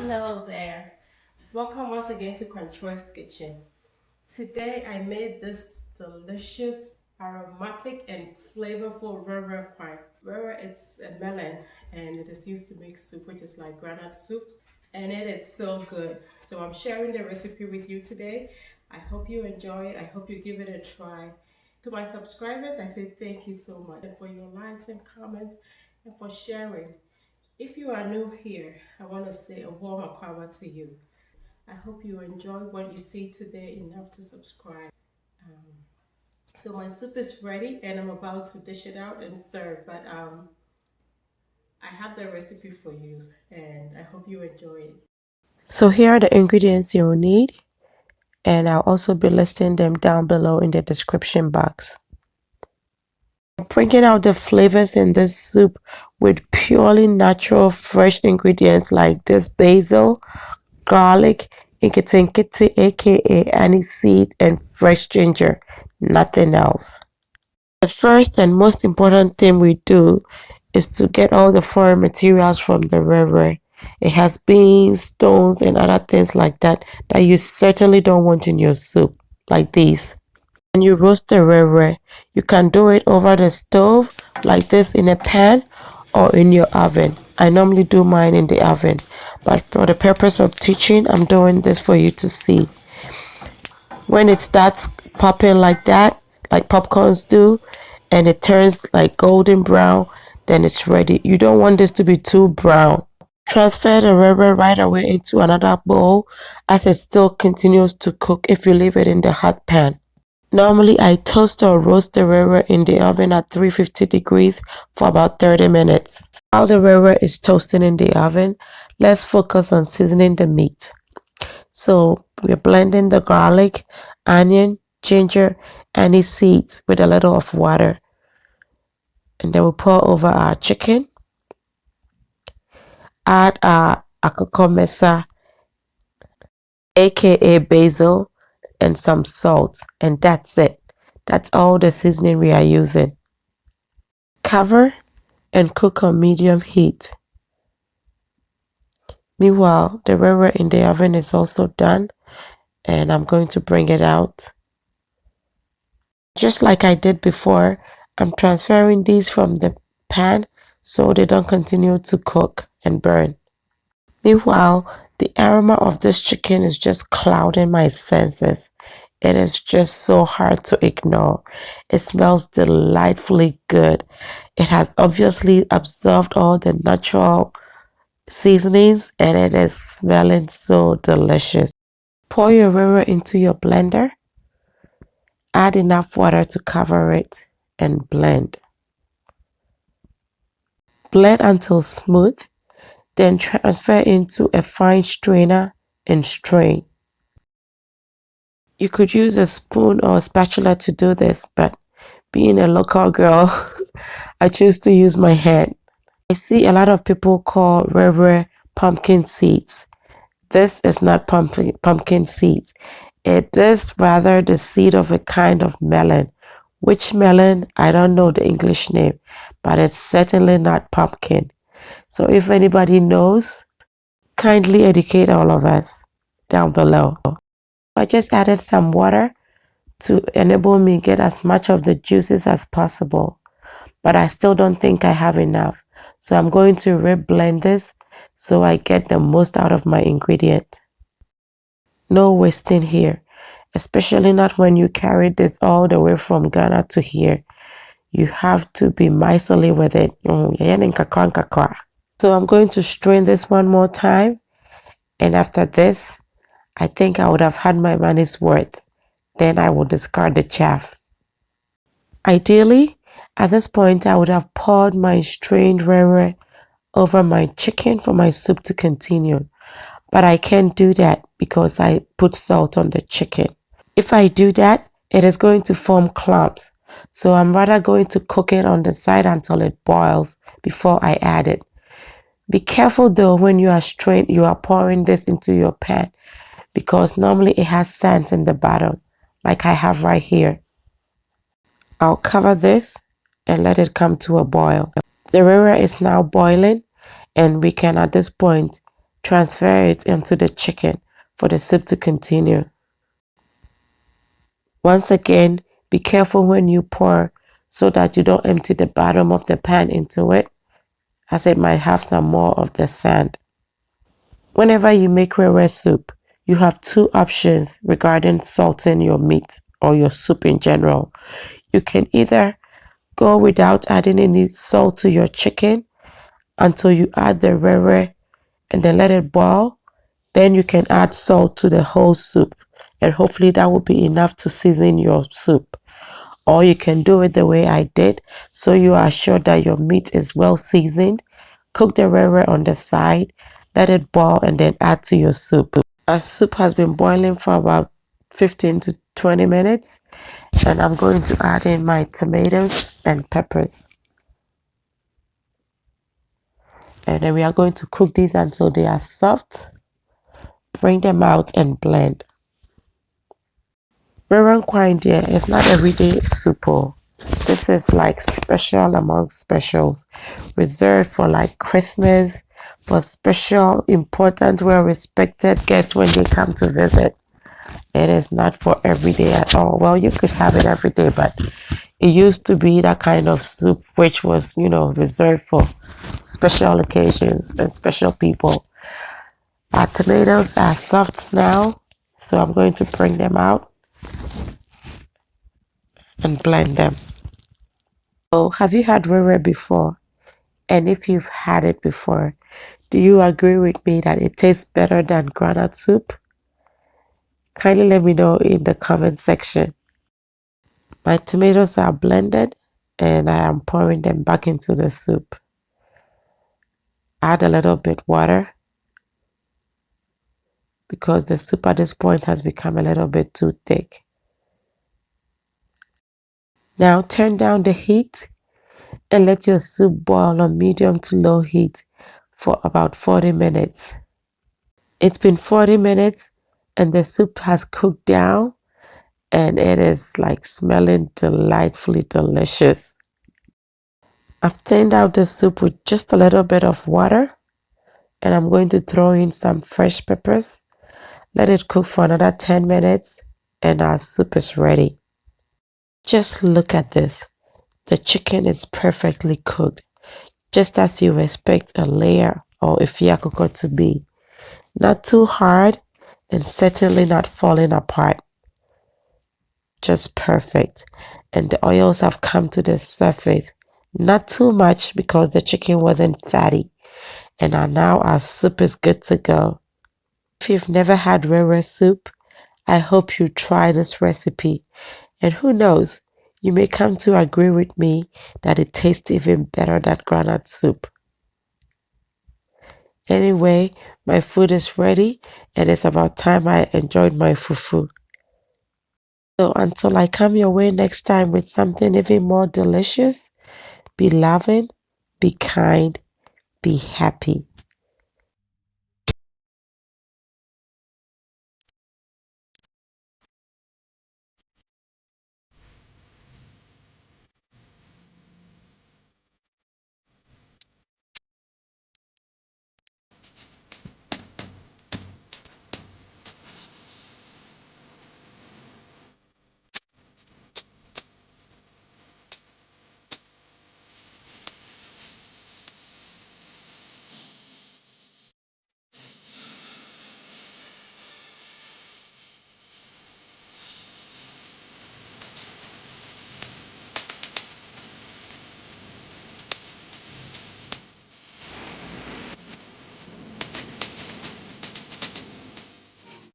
Hello there. Welcome once again to Controy's Kitchen. Today I made this delicious, aromatic and flavorful wrewre pie. Wrewre is a melon and it is used to make soup, which is like groundnut soup, and it is so good. So I'm sharing the recipe with you today. I hope you enjoy it. I hope you give it a try. To my subscribers, I say thank you so much and for your likes and comments and for sharing. If you are new here, I want to say a warm welcome to you. I hope you enjoy what you see today enough to subscribe. Um, so my soup is ready and I'm about to dish it out and serve, but I have the recipe for you and I hope you enjoy it. So here are the ingredients you'll need, and I'll also be listing them down below in the description box. Bringing out the flavors in this soup with purely natural fresh ingredients like this basil, garlic, nkitinkiti aka aniseed, and fresh ginger, nothing else. The first and most important thing we do is to get all the foreign materials from the wrewre. It has beans, stones, and other things like that that you certainly don't want in your soup, like these. When you roast the wrewre, you can do it over the stove like this in a pan or in your oven. I normally do mine in the oven, but for the purpose of teaching, I'm doing this for you to see. When it starts popping like that, like popcorns do, and it turns like golden brown, then it's ready. You don't want this to be too brown. Transfer the wrewre right away into another bowl as it still continues to cook if you leave it in the hot pan. Normally, I toast or roast the wrewre in the oven at 350 degrees for about 30 minutes. While the wrewre is toasting in the oven, let's focus on seasoning the meat. So we're blending the garlic, onion, ginger, and seeds with a little of water. And then we pour over our chicken, add our akokomesa, aka basil, and some salt. And that's it. That's all the seasoning we are using. Cover and cook on medium heat. Meanwhile, the wrewre in the oven is also done, and I'm going to bring it out. Just like I did before, I'm transferring these from the pan so they don't continue to cook and burn. Meanwhile, the aroma of this chicken is just clouding my senses. It is just so hard to ignore. It smells delightfully good. It has obviously absorbed all the natural seasonings and it is smelling so delicious. Pour your wrewre into your blender. Add enough water to cover it and blend. Blend until smooth, then transfer into a fine strainer and strain. You could use a spoon or a spatula to do this, but being a local girl, I choose to use my hand. I see a lot of people call wrewre pumpkin seeds. This is not pumpkin seeds. It is rather the seed of a kind of melon. Which melon? I don't know the English name, but it's certainly not pumpkin. So if anybody knows, kindly educate all of us down below. I just added some water to enable me get as much of the juices as possible, but I still don't think I have enough. So I'm going to re-blend this so I get the most out of my ingredient. No wasting here, especially not when you carry this all the way from Ghana to here. You have to be miserly with it. So I'm going to strain this one more time, and after this, I think I would have had my money's worth. Then I will discard the chaff. Ideally, at this point, I would have poured my strained wrewre over my chicken for my soup to continue. But I can't do that because I put salt on the chicken. If I do that, it is going to form clumps. So I'm rather going to cook it on the side until it boils before I add it. Be careful though when you are pouring this into your pan because normally it has sands in the bottom like I have right here. I'll cover this and let it come to a boil. The wrewre is now boiling and we can at this point Transfer it into the chicken for the soup to continue. Once again, be careful when you pour so that you don't empty the bottom of the pan into it, as it might have some more of the sand. Whenever you make wrewre soup, you have two options regarding salting your meat or your soup in general. You can either go without adding any salt to your chicken until you add the wrewre and then let it boil. Then you can add salt to the whole soup, and hopefully that will be enough to season your soup. Or you can do it the way I did, so you are sure that your meat is well seasoned. Cook the wrewre on the side, let it boil, and then add to your soup. Our soup has been boiling for about 15 to 20 minutes, and I'm going to add in my tomatoes and peppers. And then we are going to cook these until they are soft. Bring them out and blend. Wrewre nkwan dear is not everyday soup. This is like special among specials, reserved for like Christmas, for special, important, well-respected guests when they come to visit. It is not for every day at all. Well, you could have it every day, but it used to be that kind of soup which was, reserved for special occasions and special people. Our tomatoes are soft now, so I'm going to bring them out and blend them. So, have you had wrewre before? And if you've had it before, do you agree with me that it tastes better than groundut soup? Kindly let me know in the comment section. My tomatoes are blended and I am pouring them back into the soup. Add a little bit water because the soup at this point has become a little bit too thick. Now turn down the heat and let your soup boil on medium to low heat for about 40 minutes. It's been 40 minutes and the soup has cooked down and it is like smelling delightfully delicious. I've thinned out the soup with just a little bit of water and I'm going to throw in some fresh peppers. Let it cook for another 10 minutes and our soup is ready. Just look at this. The chicken is perfectly cooked, just as you expect a layer or a fiakoko to be. Not too hard and certainly not falling apart. Just perfect. And the oils have come to the surface. Not too much because the chicken wasn't fatty. And now our soup is good to go. If you've never had wrewre soup, I hope you try this recipe. And who knows, you may come to agree with me that it tastes even better than groundnut soup. Anyway, my food is ready and it's about time I enjoyed my fufu. So until I come your way next time with something even more delicious, be loving, be kind, be happy.